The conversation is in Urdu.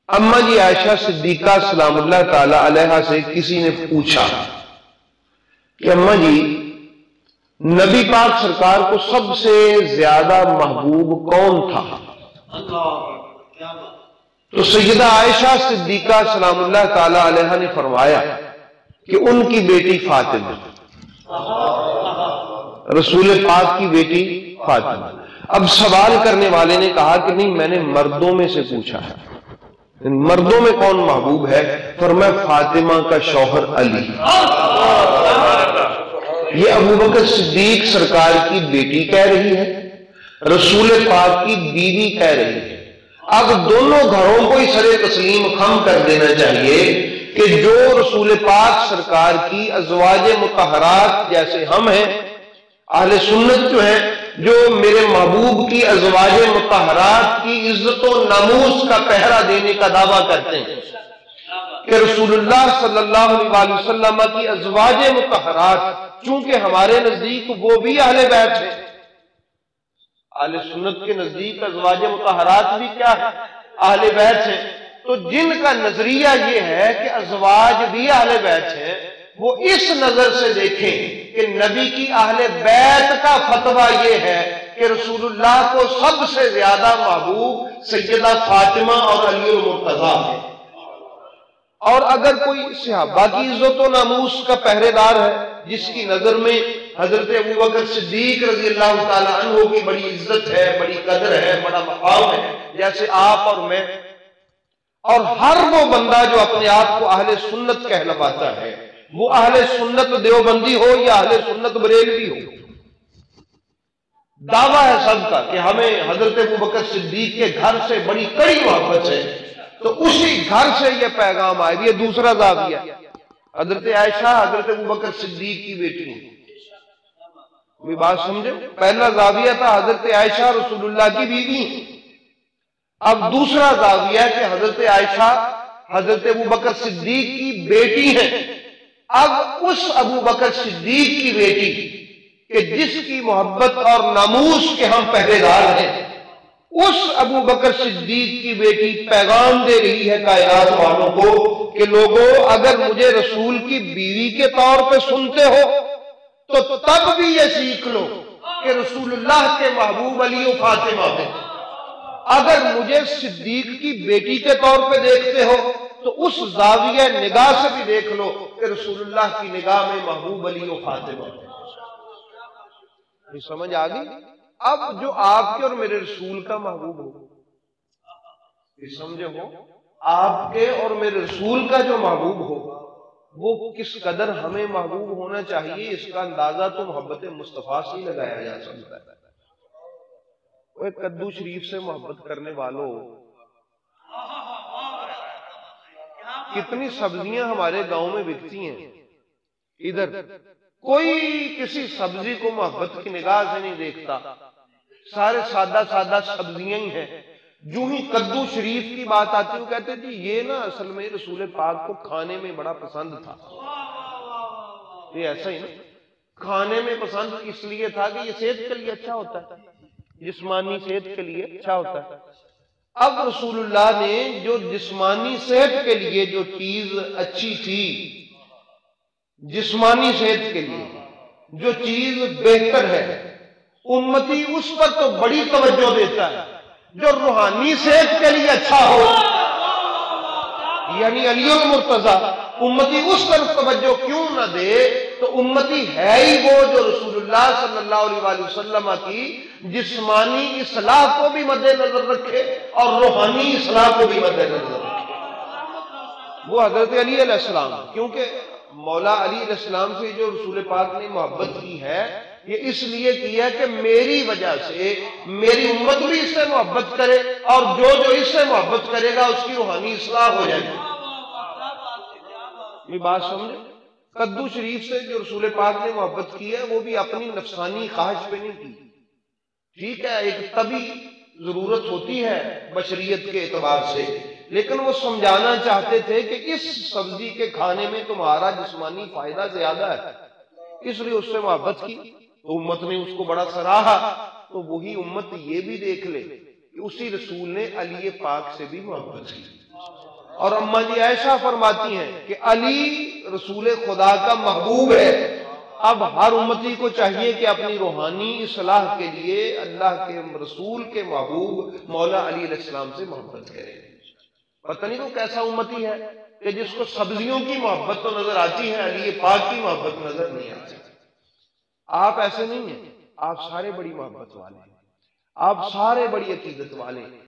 اما جی عائشہ صدیقہ سلام اللہ تعالی علیہا سے کسی نے پوچھا کہ اما جی نبی پاک سرکار کو سب سے زیادہ محبوب کون تھا؟ تو سیدہ عائشہ صدیقہ سلام اللہ تعالی علیہا نے فرمایا کہ ان کی بیٹی فاطمہ، رسول پاک کی بیٹی فاطمہ۔ اب سوال کرنے والے نے کہا کہ نہیں، میں نے مردوں میں سے پوچھا ہے، مردوں میں کون محبوب ہے؟ فرمایا فاطمہ کا شوہر علی، یہ ابوبکر صدیق سرکار کی بیٹی کہہ رہی ہے، رسول پاک کی بیوی کہہ رہی ہے۔ اب دونوں گھروں کو سر تسلیم خم کر دینا چاہیے کہ جو رسول پاک سرکار کی ازواج مطہرات جیسے ہم ہیں، اہل سنت جو ہیں، جو میرے محبوب کی ازواج مطہرات کی عزت و ناموس کا پہرا دینے کا دعویٰ کرتے ہیں کہ رسول اللہ صلی اللہ علیہ وسلم کی ازواج مطہرات چونکہ ہمارے نزدیک وہ بھی اہل بیت ہیں، اہل سنت کے نزدیک ازواج مطہرات بھی کیا ہے؟ اہل بیت ہیں، تو جن کا نظریہ یہ ہے کہ ازواج بھی اہل بیت ہیں، وہ اس نظر سے دیکھیں کہ نبی کی اہل بیت کا فتویٰ یہ ہے کہ رسول اللہ کو سب سے زیادہ محبوب سیدہ فاطمہ اور علی المرتضیٰ ہے۔ اور اگر کوئی صحابہ کی عزت و ناموس کا پہرے دار ہے، جس کی نظر میں حضرت ابوبکر صدیق رضی اللہ تعالی عنہ کی بڑی عزت ہے، بڑی قدر ہے، بڑا مقام ہے، جیسے آپ اور میں اور ہر وہ بندہ جو اپنے آپ کو اہل سنت کہلواتا ہے، وہ اہل سنت دیوبندی ہو یا اہل سنت بریلوی ہو، دعویٰ ہے سب کا کہ ہمیں حضرت ابوبکر صدیق کے گھر سے بڑی کڑی محبت ہے، تو اسی گھر سے یہ پیغام آئے۔ یہ دوسرا زاویہ، حضرت عائشہ حضرت ابوبکر صدیق کی بیٹی ہے، کوئی بات سمجھے؟ پہلا زاویہ تھا حضرت عائشہ رسول اللہ کی بیوی، اب دوسرا زاویہ کہ حضرت عائشہ حضرت ابوبکر صدیق کی بیٹی ہے۔ اب اس ابوبکر صدیق کی بیٹی کہ جس کی محبت اور ناموس کے ہم پہرے دار ہیں، اس ابوبکر صدیق کی بیٹی پیغام دے رہی ہے کائنات والوں کو کہ لوگوں، اگر مجھے رسول کی بیوی کے طور پہ سنتے ہو تو تب بھی یہ سیکھ لو کہ رسول اللہ کے محبوب علی و فاطمہ ہیں، اگر مجھے صدیق کی بیٹی کے طور پہ دیکھتے ہو تو اس زاویہ نگاہ سے بھی دیکھ لو کہ رسول اللہ کی نگاہ میں محبوب علی و فاطمہ ہیں۔ یہ سمجھ آ گئی؟ اب جو آپ کے اور میرے رسول کا محبوب ہو، یہ سمجھے ہو، آپ کے اور میرے رسول کا جو محبوب ہو وہ کس قدر ہمیں محبوب ہونا چاہیے، اس کا اندازہ تو محبت مصطفیٰ سے لگایا جا سکتا ہے۔ وہ کدو شریف سے محبت کرنے والوں، کتنی سبزیاں ہمارے گاؤں میں بکتی ہیں، ادھر کوئی کسی سبزی کو محبت کی نگاہ سے نہیں دیکھتا، سارے سادہ سادہ سبزیاں ہی ہیں۔ جو ہی کدو شریف کی بات آتی ہے وہ کہتے ہیں جی یہ نا اصل میں رسول پاک کو کھانے میں بڑا پسند تھا۔ یہ ایسا ہی نا، کھانے میں پسند اس لیے تھا کہ یہ صحت کے لیے اچھا ہوتا ہے، جسمانی صحت کے لیے اچھا ہوتا ہے۔ اب رسول اللہ نے جو جسمانی صحت کے لیے جو چیز اچھی تھی، جسمانی صحت کے لیے جو چیز بہتر ہے، امتی اس پر تو بڑی توجہ دیتا ہے۔ جو روحانی صحت کے لیے اچھا ہو، یعنی علی المرتضیٰ، امتی اس پر توجہ کیوں نہ دے؟ تو امتی ہے ہی وہ جو رسول اللہ صلی اللہ علیہ وسلم کی جسمانی اصلاح کو بھی مد نظر رکھے اور روحانی اصلاح کو بھی مد نظر رکھے، وہ حضرت علی علیہ السلام۔ کیونکہ مولا علی علیہ السلام سے جو رسول پاک نے محبت کی ہے، یہ اس لیے کی ہے کہ میری وجہ سے میری امت بھی اس سے محبت کرے، اور جو اس سے محبت کرے گا اس کی روحانی اصلاح ہو جائے گی۔ یہ بات سمجھے؟ کدو شریف سے جو رسول پاک نے محبت کی ہے وہ بھی اپنی نفسانی خواہش پہ نہیں کی، ٹھیک ہے، ایک طبی ضرورت ہوتی ہے بشریت کے اعتبار سے، لیکن وہ سمجھانا چاہتے تھے کہ اس سبزی کے کھانے میں تمہارا جسمانی فائدہ زیادہ ہے، اس لیے اس سے محبت کی، تو امت نے اس کو بڑا سراہا۔ تو وہی امت یہ بھی دیکھ لے کہ اسی رسول نے علی پاک سے بھی محبت کی۔ اور اماں جی ایسا فرماتی ہیں کہ علی رسول خدا کا محبوب ہے۔ اب ہر امتی کو چاہیے کہ اپنی روحانی اصلاح کے لیے اللہ کے رسول کے محبوب مولا علی علیہ السلام سے محبت کرے۔ پتہ نہیں وہ کیسا امتی ہے کہ جس کو سبزیوں کی محبت تو نظر آتی ہے، علی پاک کی محبت نظر نہیں آتی۔ آپ ایسے نہیں ہیں، آپ سارے بڑی محبت والے ہیں، آپ سارے بڑی عقیدت والے ہیں۔